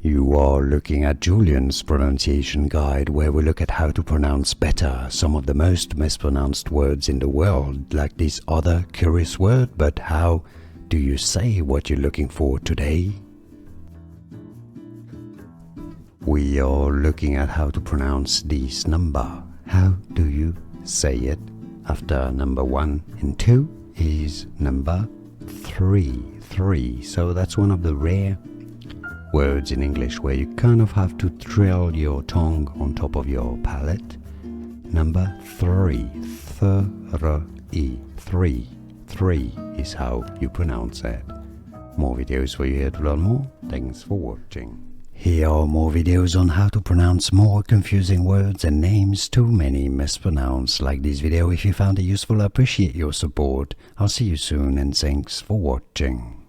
You are looking at Julian's pronunciation guide, where we look at how to pronounce better some of the most mispronounced words in the world, like this other curious word. But how do you say what you're looking for today? We are looking at how to pronounce this number. How do you say it? After number 1 and 2 is number 3. 3. So that's one of the rare words in English where you kind of have to trail your tongue on top of your palate. Number 3. 3. 3. 3 is how you pronounce it. More videos for you here to learn more. Thanks for watching. Here are more videos on how to pronounce more confusing words and names too many mispronounced. Like this video if you found it useful. I appreciate your support. I'll see you soon and thanks for watching.